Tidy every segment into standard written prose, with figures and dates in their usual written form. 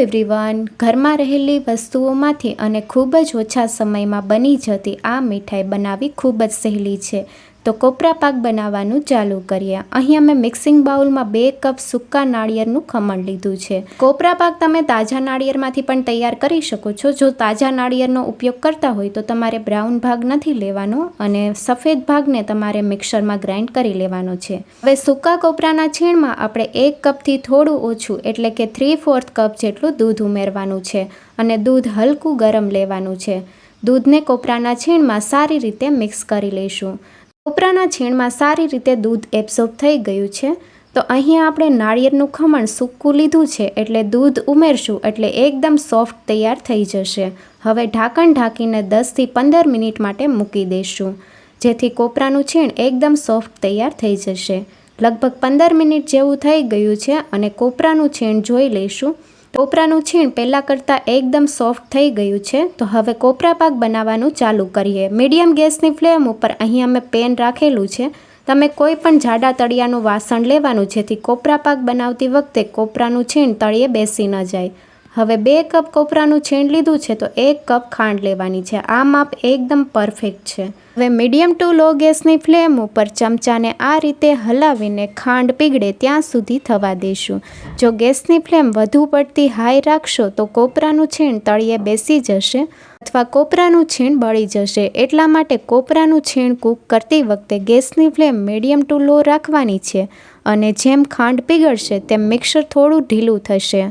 Everyone, ઘરમાં રહેલી વસ્તુઓમાંથી અને ખૂબ જ ઓછા સમયમાં બની જતી આ મીઠાઈ બનાવવી ખૂબ જ સહેલી છે. તો કોપરા પાક બનાવવાનું ચાલુ કરીએ. અહીં અમે મિક્સિંગ બાઉલમાં 2 કપ સૂકા નાળિયેરનું ખમણ લીધું છે. કોપરા પાક તમે તાજા નાળિયેરમાંથી પણ તૈયાર કરી શકો છો. જો તાજા નાળિયેરનો ઉપયોગ કરતા હોય તો તમારે બ્રાઉન ભાગ નથી લેવાનો અને સફેદ ભાગને તમારે મિક્સરમાં ગ્રાઇન્ડ કરી લેવાનો છે. હવે સૂકા કોપરાના છીણમાં આપણે 1 કપથી થોડું ઓછું એટલે કે 3/4 કપ જેટલું દૂધ ઉમેરવાનું છે અને દૂધ હલકું ગરમ લેવાનું છે. દૂધને કોપરાના છીણમાં સારી રીતે મિક્સ કરી લઈશું. કોપરાના છીણમાં સારી રીતે દૂધ એબ્સોર્બ થઈ ગયું છે. તો અહીં આપણે નાળિયેરનું ખમણ સૂકું લીધું છે એટલે દૂધ ઉમેરશું એટલે એકદમ સોફ્ટ તૈયાર થઈ જશે. હવે ઢાંકણ ઢાંકીને 10થી 15 મિનિટ માટે મૂકી દઈશું જેથી કોપરાનું છીણ એકદમ સોફ્ટ તૈયાર થઈ જશે. લગભગ 15 મિનિટ જેવું થઈ ગયું છે અને કોપરાનું છીણ જોઈ લઈશું. કોપરાનું છીણ પહેલાં કરતાં એકદમ સોફ્ટ થઈ ગયું છે. તો હવે કોપરા પાક બનાવવાનું ચાલુ કરીએ. મીડિયમ ગેસની ફ્લેમ ઉપર અહીં અમે પેન રાખેલું છે. તમે કોઈ પણ જાડા તળિયાનું વાસણ લેવાનું જેથી કોપરા પાક બનાવતી વખતે કોપરાનું છીણ તળિયે બેસી ન જાય. હવે 2 કપ કોપરાનું છીણ લીધું છે તો 1 કપ ખાંડ લેવાની છે. આ માપ એકદમ પરફેક્ટ છે. હવે મીડિયમ ટુ લો ગેસની ફ્લેમ ઉપર ચમચાને આ રીતે હલાવીને ખાંડ પીગળે ત્યાં સુધી થવા દઈશું. જો ગેસની ફ્લેમ વધુ પડતી હાઈ રાખશો તો કોપરાનું છીણ તળિયે બેસી જશે અથવા કોપરાનું છીણ બળી જશે. એટલા માટે કોપરાનું છીણ કૂક કરતી વખતે ગેસની ફ્લેમ મીડિયમ ટુ લો રાખવાની છે અને જેમ ખાંડ પીગળશે તેમ મિક્સર થોડું ઢીલું થશે.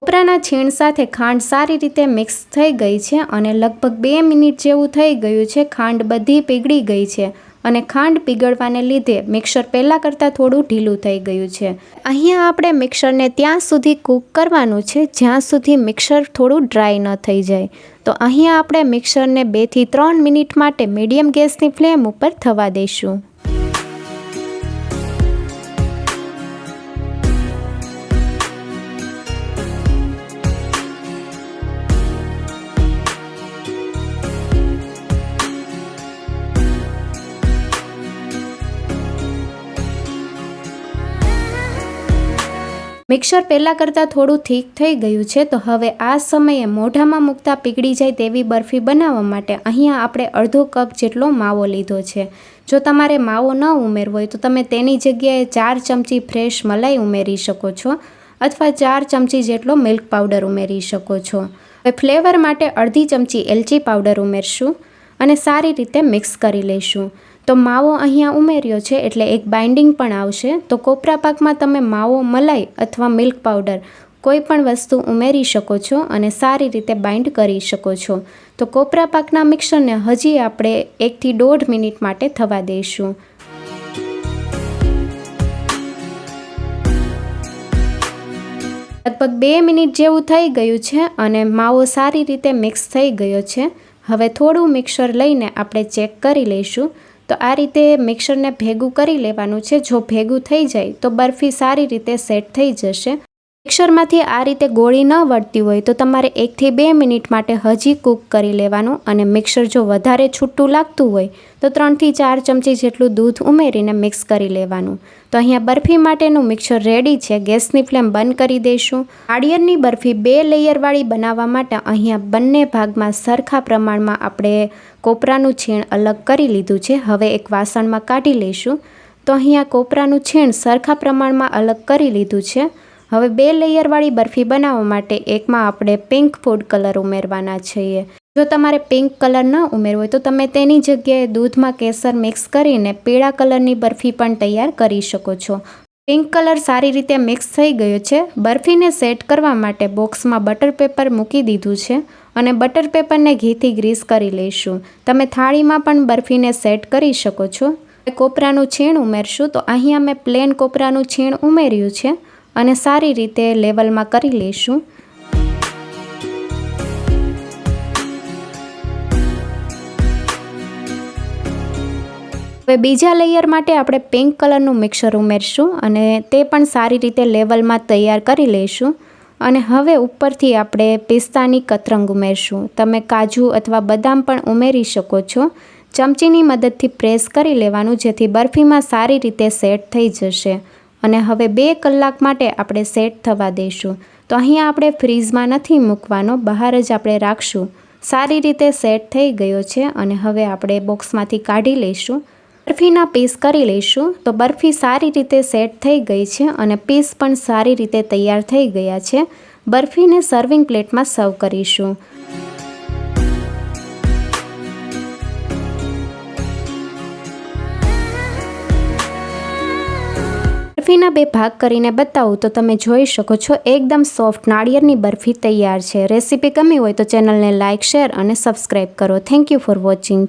કોપરાના છીણ સાથે ખાંડ સારી રીતે મિક્સ થઈ ગઈ છે અને લગભગ 2 મિનિટ જેવું થઈ ગયું છે. ખાંડ બધી પીગળી ગઈ છે અને ખાંડ પીગળવાને લીધે મિક્સર પહેલાં કરતાં થોડું ઢીલું થઈ ગયું છે. અહીંયા આપણે મિક્સરને ત્યાં સુધી કૂક કરવાનું છે જ્યાં સુધી મિક્સર થોડું ડ્રાય ન થઈ જાય. તો અહીંયા આપણે મિક્સરને 2 થી 3 મિનિટ માટે મીડિયમ ગેસની ફ્લેમ ઉપર થવા દઈશું. મિક્સર પહેલાં કરતાં થોડું થીક થઈ ગયું છે. તો હવે આ સમયે મોઢામાં મૂકતા પીગળી જાય તેવી બરફી બનાવવા માટે અહીંયા આપણે અડધો કપ જેટલો માવો લીધો છે. જો તમારે માવો ન ઉમેરવો હોય તો તમે તેની જગ્યાએ 4 ચમચી ફ્રેશ મલાઈ ઉમેરી શકો છો અથવા 4 ચમચી જેટલો મિલ્ક પાવડર ઉમેરી શકો છો. હવે ફ્લેવર માટે અડધી ચમચી એલચી પાવડર ઉમેરશું અને સારી રીતે મિક્સ કરી લઈશું. તો માવો અહીંયા ઉમેર્યો છે એટલે એક બાઇન્ડિંગ પણ આવશે. તો કોપરા પાકમાં તમે માવો, મલાઈ અથવા મિલ્ક પાવડર કોઈ પણ વસ્તુ ઉમેરી શકો છો અને સારી રીતે બાઇન્ડ કરી શકો છો. તો કોપરા પાકના મિક્સરને હજી આપણે 1 થી 1.5 મિનિટ માટે થવા દઈશું. લગભગ 2 મિનિટ જેવું થઈ ગયું છે અને માવો સારી રીતે મિક્સ થઈ ગયો છે. હવે થોડું મિક્સર લઈને આપણે ચેક કરી લઈશું. તો આ રીતે મિક્સરને ભેગું કરી લેવાનું છે. જો ભેગું થઈ જાય તો બરફી સારી રીતે સેટ થઈ જશે. મિક્સરમાંથી આ રીતે ગોળી ન વળતી હોય તો તમારે 1 થી 2 મિનિટ માટે હજી કૂક કરી લેવાનું અને મિક્સર જો વધારે છૂટું લાગતું હોય તો 3 થી 4 ચમચી જેટલું દૂધ ઉમેરીને મિક્સ કરી લેવાનું. તો અહીંયા બરફી માટેનું મિક્સર રેડી છે. ગેસની ફ્લેમ બંધ કરી દઈશું. નાળિયેરની બરફી 2 લેયરવાળી બનાવવા માટે અહીંયા બંને ભાગમાં સરખા પ્રમાણમાં આપણે કોપરાનું છીણ અલગ કરી લીધું છે. હવે એક વાસણમાં કાઢી લઈશું. તો અહીંયા કોપરાનું છીણ સરખા પ્રમાણમાં અલગ કરી લીધું છે. હવે 2 લેયરવાળી બરફી બનાવવા માટે એકમાં આપણે પિંક ફૂડ કલર ઉમેરવાના છીએ. જો તમારે પિંક કલર ન ઉમેરવો હોય તો તમે તેની જગ્યાએ દૂધમાં કેસર મિક્સ કરીને પીળા કલરની બરફી પણ તૈયાર કરી શકો છો. પિંક કલર સારી રીતે મિક્સ થઈ ગયો છે. બરફીને સેટ કરવા માટે બોક્સમાં બટર પેપર મૂકી દીધું છે અને બટર પેપરને ઘીથી ગ્રીસ કરી લઈશું. તમે થાળીમાં પણ બરફીને સેટ કરી શકો છો. કોપરાનું છીણ ઉમેરશું. તો અહીં અમે પ્લેન કોપરાનું છીણ ઉમેર્યું છે અને સારી રીતે લેવલમાં કરી લઈશું. હવે બીજા લેયર માટે આપણે પિંક કલરનું મિક્સર ઉમેરશું અને તે પણ સારી રીતે લેવલમાં તૈયાર કરી લઈશું. અને હવે ઉપરથી આપણે પિસ્તાની કતરંગ ઉમેરશું. તમે કાજુ અથવા બદામ પણ ઉમેરી શકો છો. ચમચીની મદદથી પ્રેસ કરી લેવાનું જેથી બરફીમાં સારી રીતે સેટ થઈ જશે. અને હવે 2 કલાક માટે આપણે સેટ થવા દઈશું. તો અહીંયા આપણે ફ્રીઝમાં નથી મૂકવાનો, બહાર જ આપણે રાખશું. સારી રીતે સેટ થઈ ગયો છે અને હવે આપણે બોક્સમાંથી કાઢી લઈશું. બરફીના પીસ કરી લઈશું. તો બરફી સારી રીતે સેટ થઈ ગઈ છે અને પીસ પણ સારી રીતે તૈયાર થઈ ગયા છે. બરફીને સર્વિંગ પ્લેટમાં સર્વ કરીશું. બરફીના 2 ભાગ કરીને બતાવું તો તમે જોઈ શકો છો એકદમ સોફ્ટ નાળિયેરની બરફી તૈયાર છે. રેસીપી ગમી હોય તો ચેનલને લાઇક, શેર અને સબસ્ક્રાઈબ કરો. Thank you for watching.